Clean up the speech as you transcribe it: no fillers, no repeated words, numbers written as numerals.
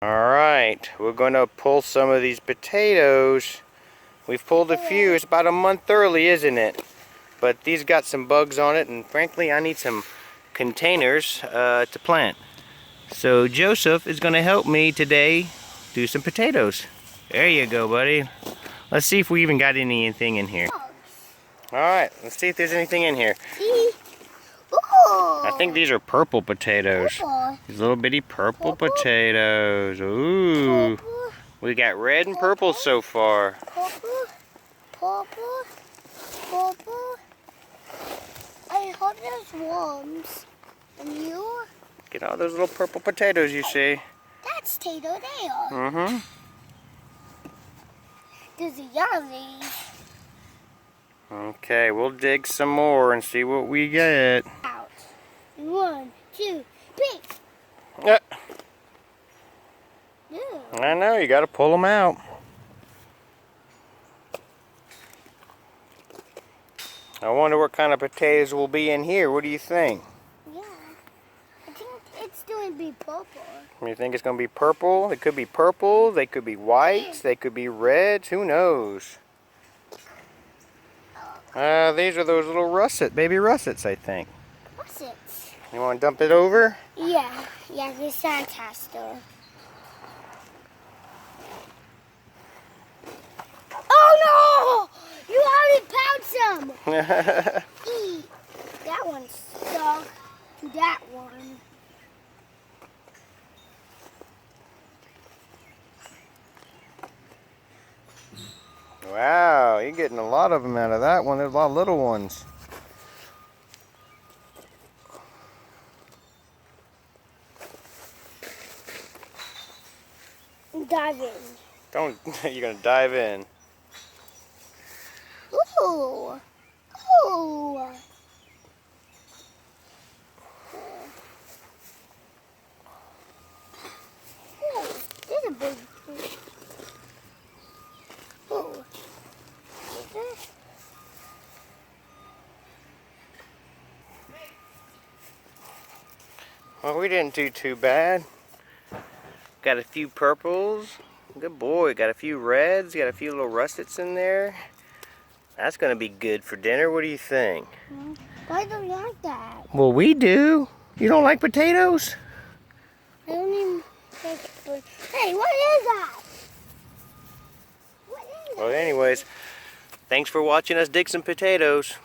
Alright, we're going to pull some of these potatoes. We've pulled a few. It's about a month early, isn't it? But these got some bugs on it, and frankly I need some containers to plant. So Joseph is going to help me today do some potatoes. There you go, buddy. Let's see if we even got anything in here. Alright, let's see if there's anything in here. I think these are purple potatoes. These little bitty purple potatoes. Ooh. We got red and purple so far. Purple. I hope there's worms. And you? Get all those little purple potatoes you see. That's potato there. Mm-hmm. There's a yummy. Okay, we'll dig some more and see what we get. Out. 1, 2, 3. Yeah. Yeah. I know, you gotta pull them out. I wonder what kind of potatoes will be in here. What do you think? Yeah. I think it's going to be purple. You think it's going to be purple? It could be purple. They could be whites. They could be reds. Who knows? These are those little baby russets, I think. Russets? You want to dump it over? Yeah. Yeah, this sounds faster. Oh no! You already pounced some! That one stuck to that one. Wow, you're getting a lot of them out of that one. There's a lot of little ones. Dive in. Don't, you're going to dive in. Ooh. Ooh. There's a big fish. Ooh. Is there? Well, we didn't do too bad. Got a few purples. Good boy. Got a few reds. Got a few little russets in there. That's going to be good for dinner. What do you think? Why don't you like that? Well, we do. You don't like potatoes? I don't even like it. But hey, what is that? What is Well, anyways, thanks for watching us dig some potatoes.